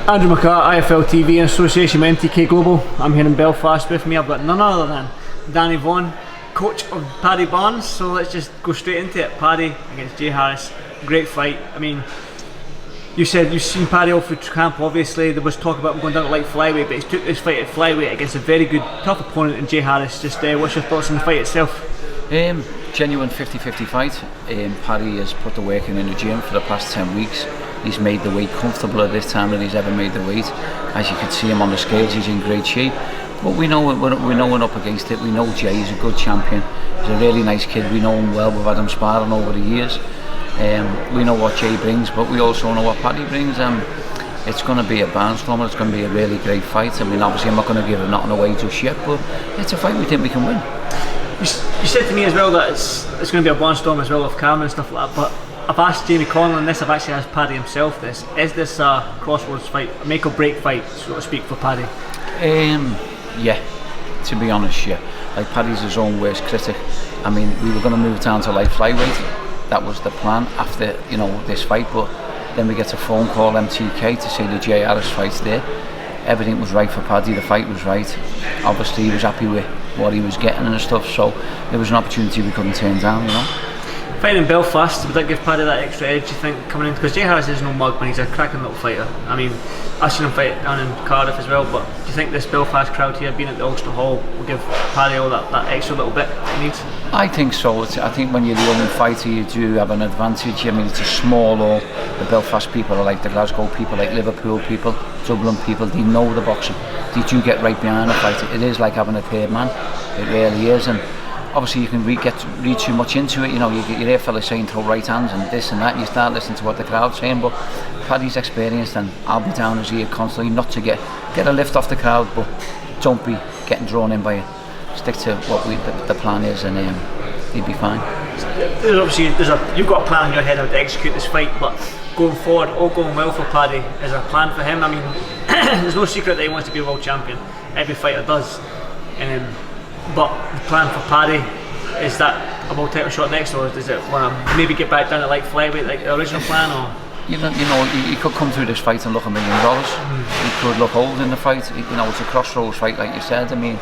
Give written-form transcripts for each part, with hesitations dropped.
Andrew McCART, IFL TV in association with MTK Global. I'm here in Belfast. With me I've got none other than Danny Vaughan, coach of Paddy Barnes. So let's just go straight into it. Paddy against Jay Harris, great fight. I mean, you said you've seen Paddy all through camp. Obviously there was talk about him going down to light flyweight, but he's took this fight at flyweight against a very good, tough opponent in Jay Harris. Just what's your thoughts on the fight itself? Genuine 50-50 fight. Paddy has put the work in the gym for the past 10 weeks. He's made the weight comfortable at this time than he's ever made the weight. As you can see him on the scales, he's in great shape. But we know we're up against it. We know Jay is a good champion. He's a really nice kid. We know him well. We've had him sparring over the years. We know what Jay brings, but we also know what Paddy brings. It's going to be a barnstormer. It's going to be a really great fight. I mean, obviously I'm not going to give it nothing away just yet, but it's a fight we think we can win. You said to me as well that it's going to be a barnstorm as well, off camera and stuff like that, but I've asked Jamie Conlon on this, I've actually asked Paddy himself this. Is this a crossroads fight, a make or break fight, so to speak, for Paddy? Yeah, to be honest, yeah. Like, Paddy's his own worst critic. I mean, we were going to move down to light flyweight. That was the plan after, you know, this fight, but then we get a phone call MTK to say the Jay Harris fight's there. Everything was right for Paddy, the fight was right. Obviously he was happy with what he was getting and stuff, so there was an opportunity we couldn't turn down, you know. Fighting in Belfast, would that give Paddy that extra edge, you think, coming in? Because Jay Harris is no mug, but he's a cracking little fighter. I mean, I've seen him fight down in Cardiff as well, but do you think this Belfast crowd here, being at the Ulster Hall, will give Paddy all that extra little bit that he needs? I think so. I think when you're the only fighter, you do have an advantage. I mean, it's a small hall. The Belfast people are like the Glasgow people, like Liverpool people, Dublin people. They know the boxing. They do get right behind the fight. It is like having a third man. It really is. And obviously you can read too much into it, you know, you hear fellas saying throw right hands and this and that, and you start listening to what the crowd's saying, but Paddy's experienced, and I'll be down his ear constantly, not to get a lift off the crowd, but don't be getting drawn in by it. Stick to what the plan is, and he'll be fine. You've got a plan in your head how to execute this fight, but going forward, all going well for Paddy, is there a plan for him? I mean, there's no secret that he wants to be a world champion. Every fighter does. But the plan for Paddy, is that a world title shot next, or does it want to maybe get back down to light flyweight like the original plan? Or you know, he could come through this fight and look $1 million. He could look old in the fight. You know, it's a crossroads fight, like you said. I mean,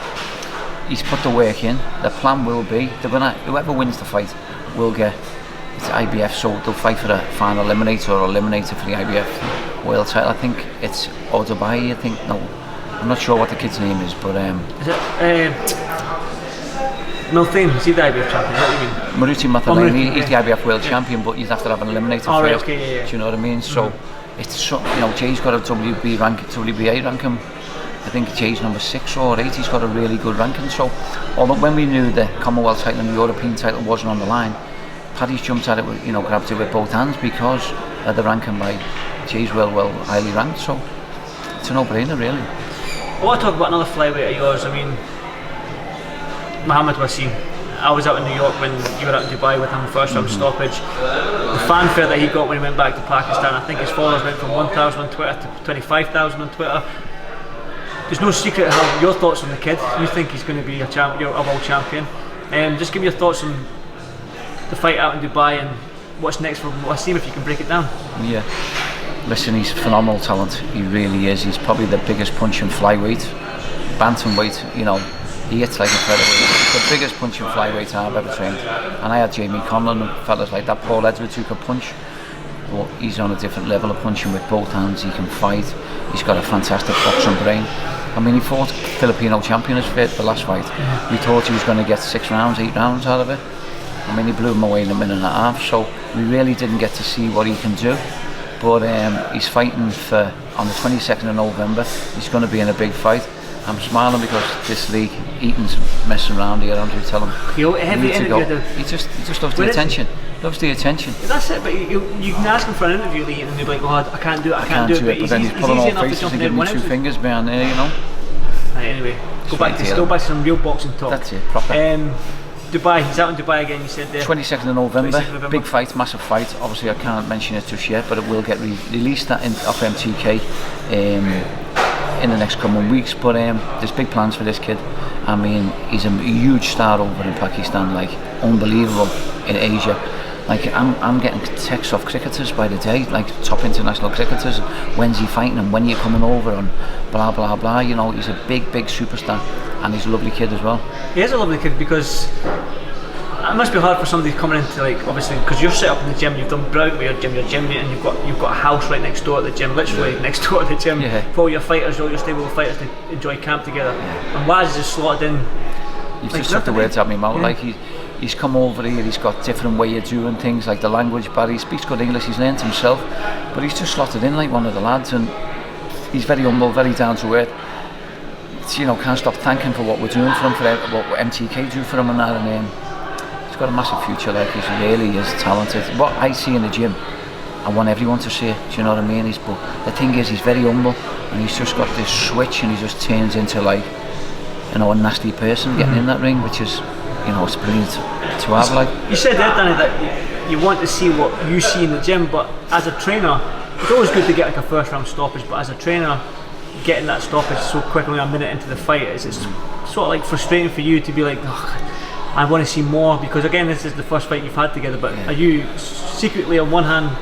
he's put the work in. The plan will be whoever wins the fight will get it's IBF, so they'll fight for the final eliminator or eliminator for the IBF world title. I think it's Dubai. I think I'm not sure what the kid's name is, but is it? Milthane, is he the IBF champion? Is that what you mean? Maruti Mathalane, he's the IBF world champion, but you'd have to have an eliminator first. Okay, yeah. Do you know what I mean? So it's, you know, Jay's got a WBA ranking. I think Jay's number 6 or 8. He's got a really good ranking. So, although when we knew the Commonwealth title and the European title wasn't on the line, Paddy's jumped at it, grabbed it with both hands because of the ranking by Jay's well highly ranked. So it's a no-brainer, really. I want to talk about another flyweight of yours. I mean, Mohammed Wasim. I was out in New York when you were out in Dubai with him, first round stoppage. The fanfare that he got when he went back to Pakistan, I think his followers went from 1,000 on Twitter to 25,000 on Twitter. There's no secret how your thoughts on the kid. You think he's going to be a world champion. Just give me your thoughts on the fight out in Dubai and what's next for Wasim, if you can break it down. Yeah. Listen, he's a phenomenal talent. He really is. He's probably the biggest punch in flyweight, bantamweight. You know, he hits like a featherweight. He's the biggest punch in flyweight I've ever trained. And I had Jamie Conlon and fellas like that, Paul Edwards, who could punch. But he's on a different level of punching with both hands. He can fight. He's got a fantastic boxing brain. I mean, he fought Filipino champion the last fight. We thought he was going to get 6 rounds, 8 rounds out of it. I mean, he blew him away in a minute and a half. So we really didn't get to see what he can do. But he's fighting on the 22nd of November. He's going to be in a big fight. I'm smiling because this league, EATON's messing around here. I'm going to tell him you need to go. He just loves the attention. Loves the attention. That's it, but you can ask him for an interview, Lee, and he'll be like, "Oh, I can't do it, I can't do it." But then he's pulling all faces and giving me 2 fingers behind there, you know. Right, anyway, go back to some real boxing talk. That's it, proper. Dubai, he's out in Dubai again, you said there. 22nd of November, big fight, massive fight. Obviously I can't mention it just yet, but it will get released off MTK in the next coming weeks. But there's big plans for this kid. I mean, he's a huge star over in Pakistan, like unbelievable in Asia. Like I'm getting texts off cricketers by the day, like top international cricketers. When's he fighting and when are you coming over and blah blah blah. You know, he's a big superstar and he's a lovely kid as well. He is a lovely kid because it must be hard for somebody coming into, like, obviously because you're set up in the gym, you've done brilliant with your gym mate, and you've got a house right next door to the gym, literally next door to the gym, for all your fighters, all your stable fighters to enjoy camp together. And Waz is just slotted in. You've just took the words out of my mouth. Like he's come over here, he's got different way of doing things, like the language barrier. He speaks good English, he's learned himself, but he's just slotted in like one of the lads, and he's very humble, very down to earth. You know, can't stop thanking for what we're doing for him, for what MTK do for him and that, and he's got a massive future. Like, he really is talented. What I see in the gym, I want everyone to see it, do you know what I mean? But the thing is, he's very humble, and he's just got this switch, and he just turns into, like, you know, a nasty person getting in that ring, which is, you know, it's brilliant to have. Like, you said there, Danny, that you want to see what you see in the gym, but as a trainer, it's always good to get like a first round stoppage, but as a trainer, getting that stoppage so quickly a minute into the fight, it's sort of like frustrating for you to be like, oh, I want to see more, because again, this is the first fight you've had together, but are you secretly, on one hand,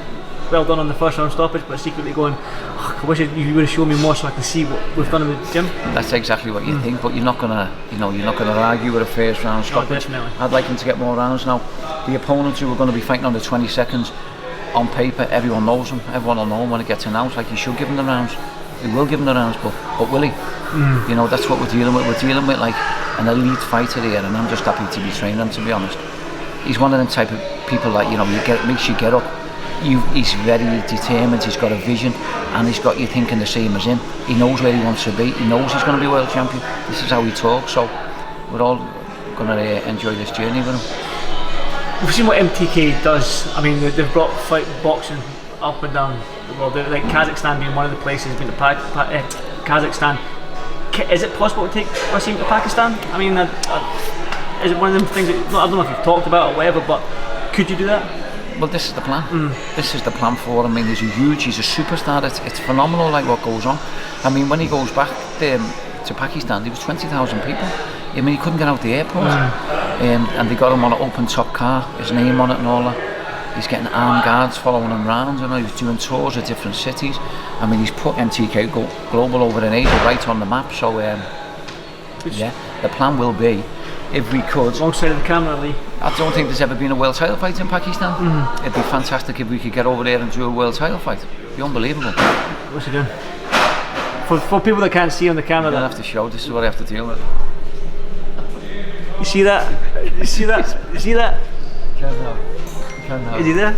well done on the first round stoppage, but secretly going, oh, I wish you would have shown me more so I can see what we've done in the gym? That's exactly what you think, but you're not gonna argue with a first round stoppage. I'd like him to get more rounds now. The opponents who are going to be fighting on the 20 seconds, on paper, everyone knows him. Everyone will know him when it gets announced. Like, he should give him the rounds. He will give him the rounds, but will he? You know, that's what we're dealing with. We're dealing with like an elite fighter here, and I'm just happy to be training him, to be honest. He's one of them type of people that, you know, makes you get up. He's very determined, he's got a vision, and he's got you thinking the same as him. He knows where he wants to be, he knows he's going to be world champion. This is how he talks, so we're all going to enjoy this journey with him. We've seen what MTK does. I mean, they've brought boxing up and down the world. Like Kazakhstan being one of the places, been to Kazakhstan. Is it possible to take Wasim to Pakistan? I mean, is it one of them things that, I don't know if you've talked about or whatever, but could you do that? Well, this is the plan. This is the plan for him. I mean, he's a superstar. It's phenomenal, like, what goes on. I mean, when he goes back to Pakistan, there was 20,000 people. I mean, he couldn't get out the airport, and they got him on an open top car, his name on it and all that. He's getting armed guards following him around. You know, he was doing tours of different cities. I mean, he's put MTK Global over in Asia right on the map. So, yeah, the plan will be, if we could, alongside of the camera, Lee. I don't think there's ever been a world title fight in Pakistan. It'd be fantastic if we could get over there and do a world title fight. It'd be unbelievable. What's he doing? For people that can't see on the camera, I don't have to show. This is what I have to deal with. You see that? You see that? You see that? Is he there?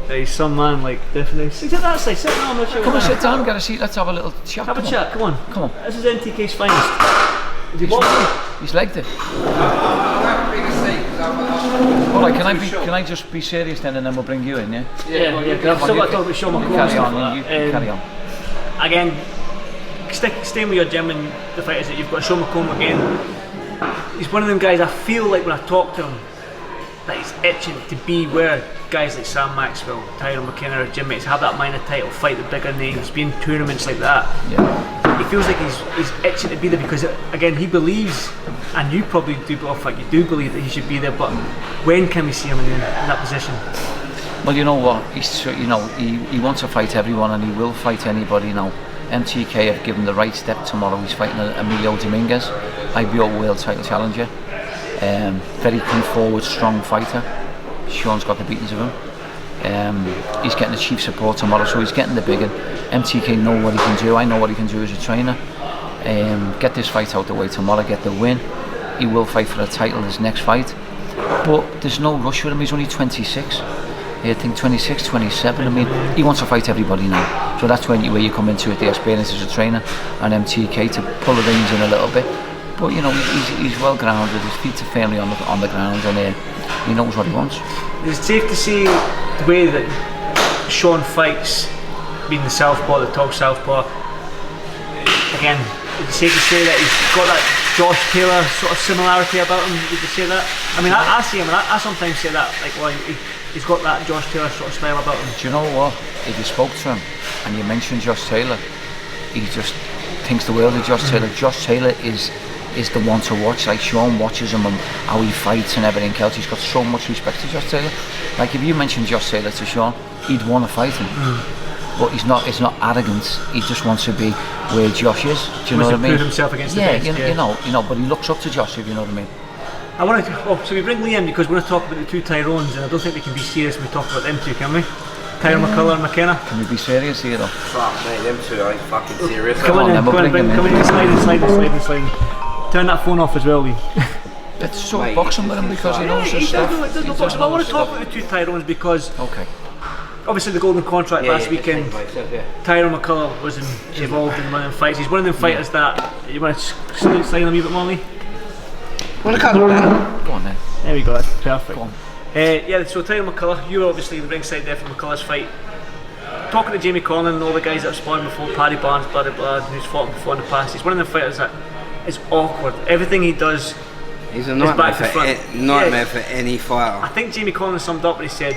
Yeah, he's some man, like, definitely. Sit that side, sit down. Come on, sit down, get a seat, let's have a little chat. Have a chat, come on. Come on. This is NTK's finest. He's legged it. Alright, can I just be serious then, and then we'll bring you in, yeah? Yeah. I've still got to talk about Sean McCART. Carry on, carry on. Again, staying with your gym and the fighters that you've got, Sean McComb again. He's one of them guys, I feel like when I talk to him, that he's itching to be where guys like Sam Maxwell, Tyrone McKenna, or gym mates have that minor title fight, the bigger names, be in tournaments like that. He feels like he's itching to be there because, again, he believes, and you probably do, but in fact you do believe that he should be there. But when can we see him in that position? Well, you know what? He wants to fight everyone, and he will fight anybody now. MTK have given the right step tomorrow. He's fighting Emilio Dominguez, IBO world title challenger. Very come forward, strong fighter. Sean's got the beatings of him. He's getting the chief support tomorrow, so he's getting the big one. MTK know what he can do. I know what he can do as a trainer. Get this fight out the way tomorrow, get the win. He will fight for a title his next fight, but there's no rush with him. He's only 26. I think 26, 27. I mean, he wants to fight everybody now, so that's where you come into it, the experience as a trainer, and MTK to pull the reins in a little bit. But you know, he's well grounded, his feet are firmly on the ground, and he knows what he wants. Is it safe to say the way that Sean fights, being the southpaw, the top southpaw, again, is it safe to say that he's got that Josh Taylor sort of similarity about him? Would you say that? I mean, I see him, and I sometimes say that, like, well, he's got that Josh Taylor sort of style about him. Do you know what? If you spoke to him and you mentioned Josh Taylor, he just thinks the world of Josh Taylor. Josh Taylor is is the one to watch. Like Sean watches him and how he fights and everything else. He's got so much respect to Josh Taylor. Like if you mentioned Josh Taylor to Sean, he'd want to fight him. But he's not arrogant. He just wants to be where Josh is. Do you know what I mean? Prove himself against the best. You know. But he looks up to Josh, if you know what I mean. I want to. So we bring Liam because we're going to talk about the two Tyrones, and I don't think we can be serious when we talk about them two, can we? Tyrone McCullough and McKenna. Can we be serious here though? Fuck mate, them two ain't fucking serious. Come on in, come in, slide. Turn that phone off as well, Lee. Let's sort of box him with him because he knows his stuff. There's no boxing. I want to talk about the two Tyrones because obviously the golden contract last weekend. Tyrone McCullough was involved in one of them fights. He's one of them fighters that you want to slide him a wee bit more, Lee. Wanna cut him down? Go on then. There we go. That's perfect. Go on. So Tyrone McCullough, you were obviously the ringside there for McCullough's fight. Talking to Jamie Conlon and all the guys that have sparred before, Paddy Barnes, blah blah blah, who's fought him before in the past. He's one of the fighters that is awkward. Everything he does, he's a nightmare is back to front. Nightmare for any fighter. I think Jamie Conlon summed up when he said,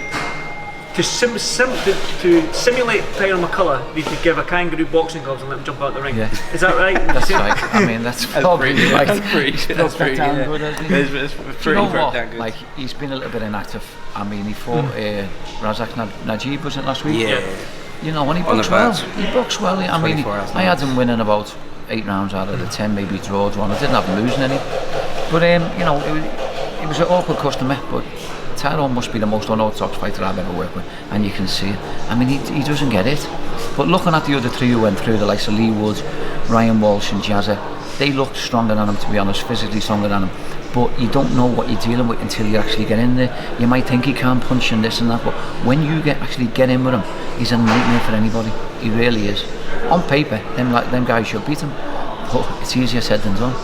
to simulate Tyrone McCullough, you could give a kangaroo boxing gloves and let him jump out the ring. Yeah. Is that right? That's right. I mean, that's probably right. That's pretty good. That's pretty good. It's You know pretty what? good. Like he's been a little bit inactive. I mean, he fought Razak Najib, was it last week? Yeah. You know, when he boxed well. He boxed well. I mean, I had him winning about 8 rounds out of the 10, maybe draws one. I didn't have him losing any. But you know, it was an awkward customer. But Tyrone must be the most unorthodox fighter I've ever worked with, and you can see it. I mean, he doesn't get it. But looking at the other three who went through, the likes of Lee Wood, Ryan Walsh and Jazza, they looked stronger than him, to be honest, physically stronger than him. But you don't know what you're dealing with until you actually get in there. You might think he can't punch and this and that, but when you actually get in with him, he's a nightmare for anybody. He really is. On paper, them guys should beat him, but it's easier said than done.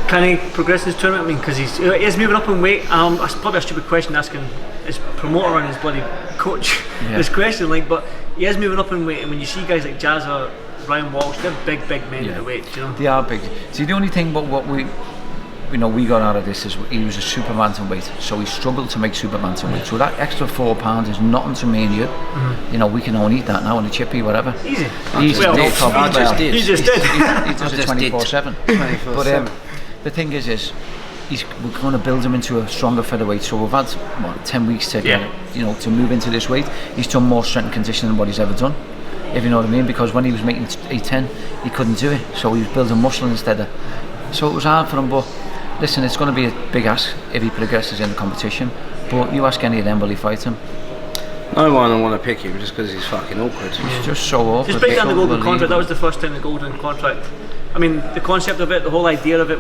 Can he progress in this tournament? I mean, because he is moving up in weight. That's probably a stupid question asking his promoter and his bloody coach this question, but he is moving up in weight, and when you see guys like Jazza, Ryan Walsh, they're big men in the weight, you know. They are big. See, the only thing about what we got out of this is he was a super bantamweight, so he struggled to make super bantamweight. So that extra £4 is nothing to me and you. You know, we can all eat that now on a chippy, whatever. Easy. No problem. I just did. You just did. He does it 24/7. But the thing is we're going to build him into a stronger featherweight. So we've had 10 weeks to to move into this weight. He's done more strength and conditioning than what he's ever done, if you know what I mean. Because when he was making 810, he couldn't do it. So he was building muscle instead of. So it was hard for him, but. Listen, it's going to be a big ask if he progresses in the competition, but you ask any of them, will he fight him? No one will want to pick him just because he's fucking awkward. He's just so awkward. Just break down the golden contract. That was the first time the golden contract. I mean, the concept of it, the whole idea of it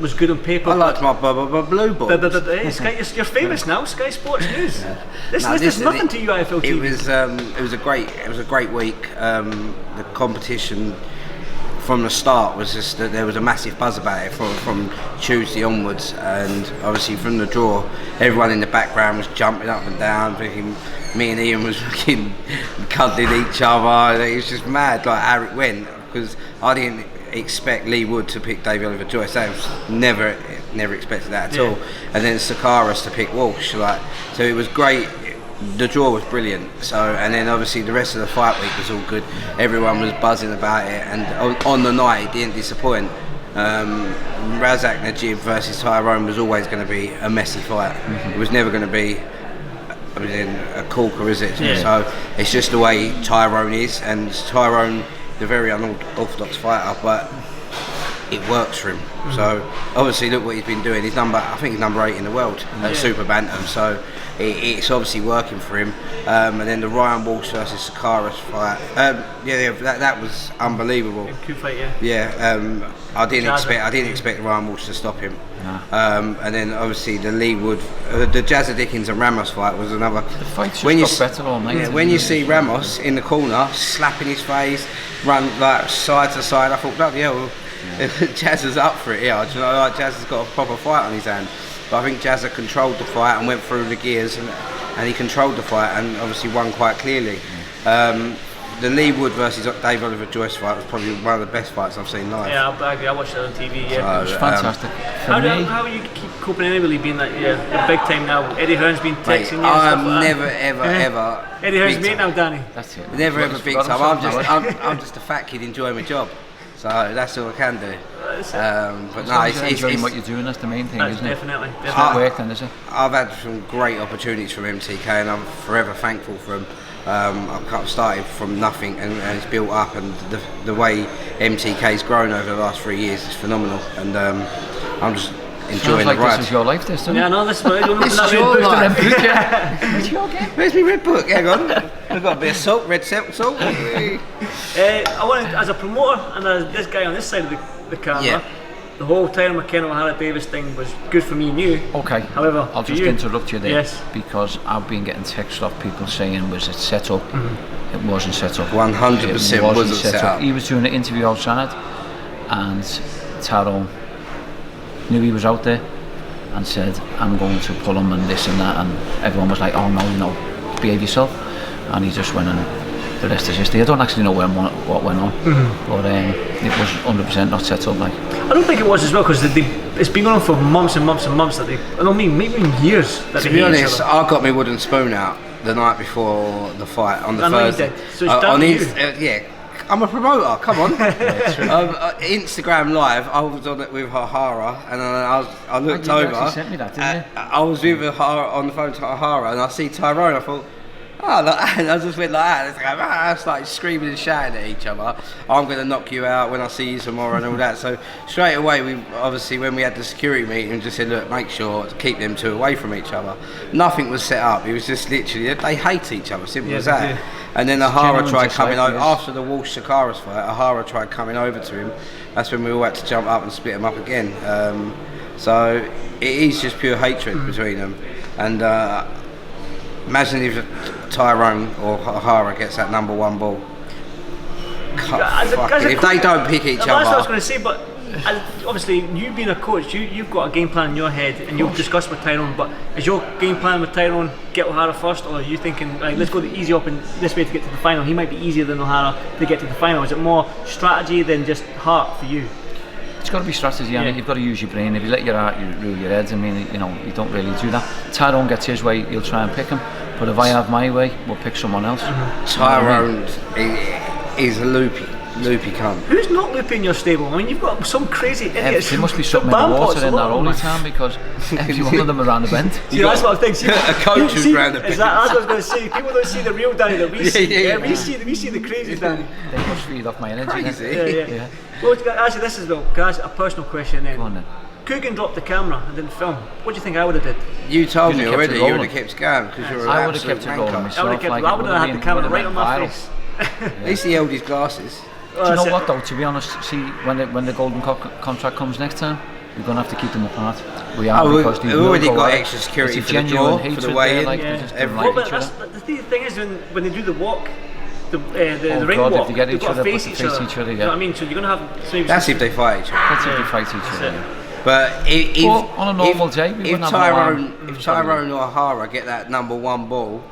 was good on paper. I liked my blue ball. You're famous now, Sky Sports News. This is nothing to you, IFL TV. It was a great week. The competition from the start was just that there was a massive buzz about it from Tuesday onwards, and obviously from the draw, everyone in the background was jumping up and down. Me and Ian was fucking cuddling each other. It was just mad, like how it went, because I didn't expect Lee Wood to pick David Oliver Joyce. I was never expected that at all. And then Sakaras to pick Walsh, so it was great. The draw was brilliant. So, and then obviously the rest of the fight week was all good. Everyone was buzzing about it, and on the night it didn't disappoint. Razak Najib versus Tyrone was always going to be a messy fight. It was never going to be a corker, is it? Yeah. So it's just the way Tyrone is, and Tyrone, the very unorthodox fighter, but it works for him. So obviously look what he's been doing. I think he's number 8 in the world at Super Bantam. So it's obviously working for him. And then the Ryan Walsh versus Sakaras fight. That was unbelievable. Good fight, I didn't expect Ryan Walsh to stop him. And then obviously the Lee Wood, the Jazza Dickens and Ramos fight was another. The fight's just got better all night. Yeah, when you see Ramos in the corner slapping his face, run like side to side, I thought, bloody hell. Jazza's up for it, yeah. You know, like Jazza's got a proper fight on his hand. But I think Jazza controlled the fight and went through the gears, and he controlled the fight and obviously won quite clearly. The Lee Wood versus Dave Oliver Joyce fight was probably one of the best fights I've seen live. Yeah, I agree. I watched it on TV. Yeah, it was fantastic. How do you keep coping anyway, being that you're big time now? Eddie Hearn's been texting you. I'm never ever. Eddie Hearn's mate now, Danny. That's it. Never ever big time. I'm just a fat kid enjoying my job. So that's all I can do. That's it. But As no, long as you're it's enjoying what you're doing, that's the main thing, That's isn't it? definitely. It's not work then, is it? I've had some great opportunities from MTK, and I'm forever thankful for them. I've started from nothing, and it's built up, and the way MTK's grown over the last 3 years is phenomenal, and I'm just enjoying Sounds like the ride. this is your life, this, doesn't it? Yeah, no, this is your life. It's your game. Where's my red book? Hang on. We've got a bit of salt, red salt. I wanted, as a promoter and as this guy on this side of the camera, Yeah. the whole Tyrone McKenna Harry Davis thing was good for me and you. Okay. However, I'll for just you, interrupt you there, yes. because I've been getting texts off people saying, was it set up? It wasn't set up. 100% It wasn't set up. He was doing an interview outside, and Tyrone knew he was out there and said, I'm going to pull him and this and that, and everyone was like, oh no, you know, behave yourself, and he just went, and the rest is history. I don't actually know what went on, but it was 100% not set up. Like, I don't think it was as well, because it's been going on for months and months and months that I don't mean, maybe even years. That To they be hate each honest, other. I got my wooden spoon out the night before the fight on the I know you Thursday. did. So it's down on to you. yeah, I'm a promoter. Come on. Instagram Live. I was on it with Hara, and I looked you over. actually sent me that, didn't you? I was with Hara on the phone to Hara, and I see Tyrone. I thought, oh, like, and I just went like that. It's like, I started screaming and shouting at each other. I'm going to knock you out when I see you tomorrow and all that. So straight away, we obviously, when we had the security meeting, just said, look, make sure to keep them two away from each other. Nothing was set up. It was just literally, they hate each other, simple as that. do. And then Ahara genuine tried dislike, coming over, yes. after the Walsh-Sakara's fight, Ahara tried coming over to him. That's when we all had to jump up and split them up again. So it is just pure hatred between them. And imagine if Tyrone or Ahara gets that number one ball. If they don't pick each That's what I was other. going to say, but obviously you being a coach, you've got a game plan in your head and you've discussed with Tyrone, but is your game plan with Tyrone get O'Hara first, or are you thinking, right, let's go the easy up and this way to get to the final? He might be easier than O'Hara to get to the final. Is it more strategy than just heart for you? It's got to be strategy, and Yeah. you've got to use your brain. If you let your heart rule your head, I mean, you know, you don't really do that. Tyrone gets his way, you'll try and pick him, but if I have my way, we'll pick someone else. Tyrone is a loopy cunt. Who's not looping your stable? I mean, you've got some crazy idiots. There must be The something in the band water pots in there alone. all the time, because every one of them around the bend. See, that's what I think. A coach who's round the bend. That's what I was going to say. People don't see the real Danny that we see. yeah. We see the crazy Danny. They must feed off my energy. Crazy. then. Yeah. Well, actually, this is Will. Can I ask a personal question then? Go on then. Coogan dropped the camera and didn't film. What do you think I would have did? You told You'd me have kept already, it you would rolling. have kept it going because you're an I would have absolute kept it rolling wanker. myself. I would have like, I would have had the camera right on my viral. face. At least he held his glasses. Do you know what though, to be honest, see, when the golden contract comes next time, we're going to have to keep them apart. We are, because we've they will already go got out. extra security It's a for the genuine draw, for hatred the way there, in. like, Yeah. they just don't Everyone. Well, like but each that's, other. the thing is when they do the walk, the Oh ring God, if walk, they get they've each got to other, face but each they face other. each other, You know what I yeah. mean? So you're going to have maybe That's if they fight each other. Let's see if they fight each other. it. yeah. But if on a normal day, we if wouldn't have if Tyrone or Ahara get that number one ball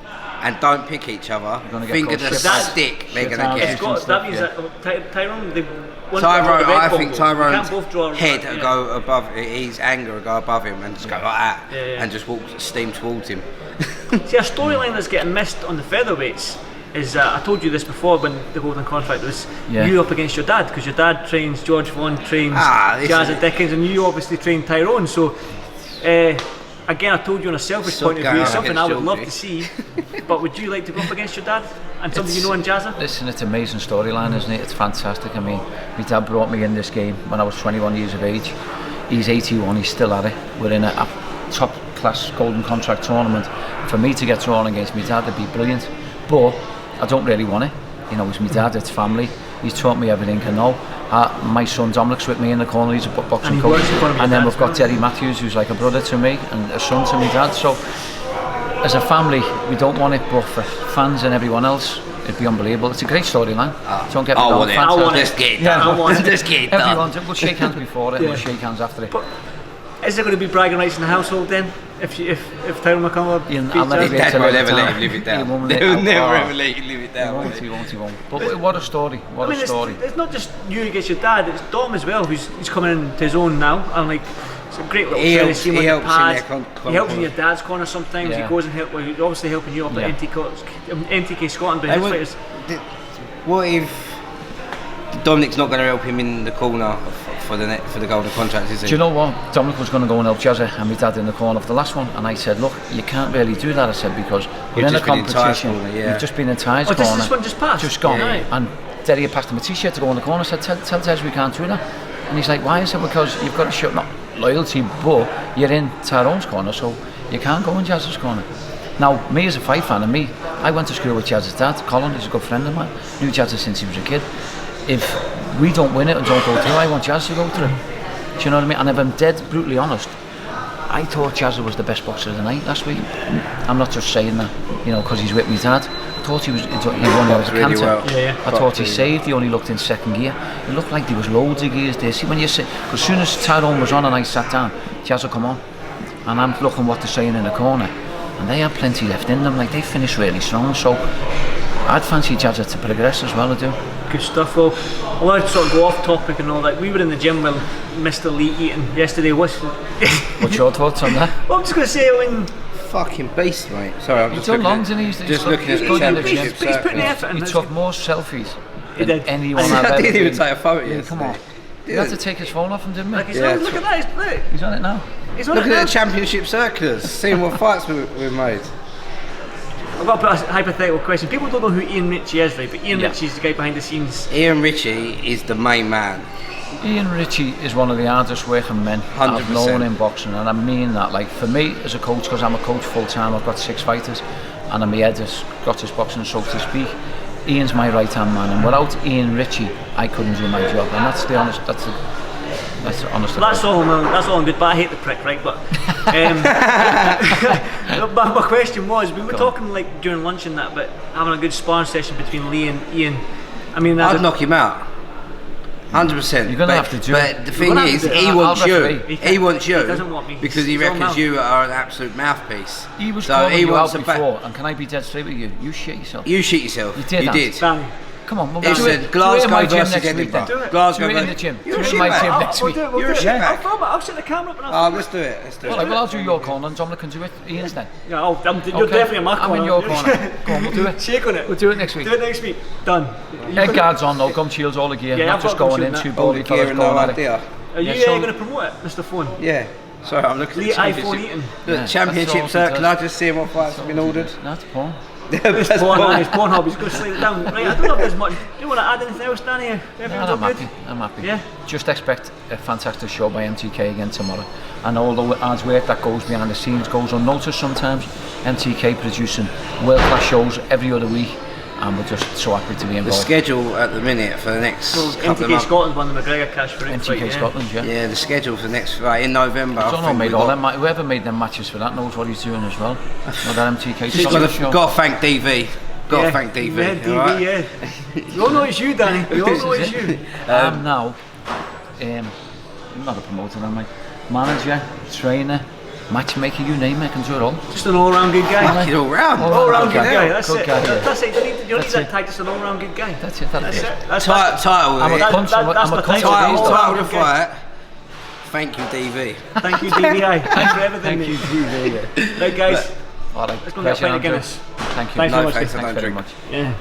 and don't pick each other, gonna get finger called the shit stick they're shit going to out. get. It's got, stuff, that means yeah. that Tyrone, they want Tyrone, to I red think ball. You Tyrone's can't both draw head yeah. will go above his anger will go above him and just go like that Yeah. and just walk steam towards him. See, a storyline that's getting missed on the featherweights is, I told you this before when the golden contract was you up against your dad, because your dad trains George Vaughan, trains Jazza Dickens, and you obviously train Tyrone. So again, I told you on a selfish point of view, Suck something I would love against to see. But would you like to go up against your dad and something you know in Jazza? Listen, it's an amazing storyline, isn't it? It's fantastic. I mean, my dad brought me in this game when I was 21 years of age. He's 81, he's still at it. We're in a top class golden contract tournament. For me to get drawn against my dad would be brilliant. But I don't really want it. You know, it's my dad, it's family. He's taught me everything I know. My son Dominic's with me in the corner, he's a boxing And he coach. works in front of your And then dad we've got as well. Terry Matthews, who's like a brother to me, and a son to my dad. So, as a family, we don't want it, but for fans and everyone else, it'd be unbelievable. It's a great storyline. Don't get me I wrong. want it. fantastic. I want it. Let's get it Yeah, done. I want it. Let's get it done. Everyone, we'll shake hands before it, and we'll shake hands after it. But is there going to be bragging rights in the household then? If Tyrone McConnell beats I'll never Jazza? be Dad able to won't live ever it let down. him live it He down. won't They'll let- never oh, ever let you live it He down. won't, he won't. But what a story, what I mean, a story. it's not just you against your dad, it's Dom as well, who's coming into his own now. And like, it's a great little He friend. helps- See him he on the helps in pads. their He helps in your dad's corner sometimes. Yeah. He goes and helps. Well, he's obviously helping you up Yeah. at NTK Scotland, but Hey, his what- fighters. What if Dominic's not going to help him in the corner for the golden contract, is he? Do you know what? Dominic was going to go and help Jazza and my dad in the corner for the last one, and I said, look, you can't really do that. I said, because we're in a competition. You've just been in Ty's corner. This one just passed? Just gone. Yeah. And Derry passed him a t-shirt to go in the corner. I said, tell Des we can't do that. And he's like, why? I said, because you've got to show not loyalty, but you're in Tyrone's corner, so you can't go in Jazz's corner. Now, me as a fight fan, and I went to school with Jazz's dad, Colin, he's a good friend of mine, knew Jazz since he was a kid. If we don't win it and don't go through, I want Jazz to go through. Do you know what I mean? And if I'm dead brutally honest, I thought Jazz was the best boxer of the night last week. I'm not just saying that, you know, because he's with me dad. I thought he won with really cancer. well. I thought he saved. He only looked in second gear. It looked like there was loads of gears there. See, when you say, because as soon as Tyrone was on and I sat down, Jazz will come on, and I'm looking what they're saying in the corner, and they have plenty left in them. Like, they finished really strong. So I'd fancy Jazz to progress as well. I do. Good stuff. Well, I want to sort of go off topic and all that. We were in the gym with Mr. Lee EATON yesterday. What's your thoughts on that? Well, I'm just going to say, when fucking beast, mate. Sorry, I'm just looking at the championship he's putting the effort in. He took more selfies than did. anyone I've ever didn't even been. take a photo Yeah, come on. He had to take his phone off him, didn't he? Like look at that. Look. He's on it now. He's on Look it at now. the championship circulars, seeing what fights we've made. I've got to put a hypothetical question. People don't know who Ian Ritchie is, right? But Ian Ritchie's the guy behind the scenes. Ian Ritchie is the main man. Ian Ritchie is one of the hardest working men 100%. I've known in boxing, and I mean that. Like, for me as a coach, because I'm a coach full time, I've got 6 fighters, and I'm my head has got his boxing, so to speak. Ian's my right hand man, and without Ian Ritchie, I couldn't do my job, and that's the honest. That's the honest. Well, that's all good, but I hate the prick, right? But my question was, we were talking like during lunch and that, but having a good sparring session between Lee and Ian. I mean, I'd knock him out. 100%. You're going to have to do it. But the thing is, he wants you. He wants you. He doesn't want me. Because he reckons you are an absolute mouthpiece. He was calling you out before, and can I be dead straight with you? You shit yourself. You shit yourself. You did. You did. Danny. Come on, we'll He do it. said Glasgow versus versus Edinburgh. Do it. Glasgow Do it in the gym. You're Do a it in shit my bag. gym next week. You're a shit bag. I'll set the camera up and Oh, let's do it. Let's do it. Well, I'll do your corner and Dominic can do it. Ian's then. Yeah, you're definitely in my corner. I'm in your corner. Go on, we'll do it. Shake on it. We'll do it next week. Do it next week. Done. Head guards on though, gum shields, all the gear. Yeah, not I've just got going gum in, shield two now. All body the gear fellas and going no at it. idea. Are you going to promote it, Mr. Phone? Yeah. Sorry, I'm looking Lee at the iPhone Eaton. Look, championship circular, just seeing what fights have been ordered. That's porn. His Pornhub, he's going to slide it down. Right, I don't know if there's much. Do you want to add anything else, Danny? I'm happy. I'm happy. Yeah. Just expect a fantastic show by MTK again tomorrow. And all the hard work that goes behind the scenes goes unnoticed sometimes. MTK producing world-class shows every other week, and we're just so happy to be involved. The schedule at the minute for the next couple of MTK months. Scotland won the McGregor cash for it. MTK Scotland, yeah. Yeah, the schedule for the next fight in November. I don't know, made all them. Whoever made them matches for that knows what he's doing as well. Well, that MTK Scotland show. Got to thank DV. Got to thank DV. Yeah, DV, right? yeah. We all know it's you, Danny. We all know it's you. I'm now, I'm not a promoter, am I? Manager, trainer, matchmaker, you name it, I can do it all. Just an all-round good guy. Fucking all round. All-round good guy. That's Good it. guy, yeah. That's it. You don't need that tag. Just an all-round good guy. That's it. That's it. Title. I'm a cunt. I'm a cunt. Title of the fight. Thank you, DV. Thank you, DVI. Thanks for everything. Thank you, DV. Right, guys. All right. Let's go get a pint of Guinness. Thank you. Thanks so much. Thanks, Thanks very much. Yeah.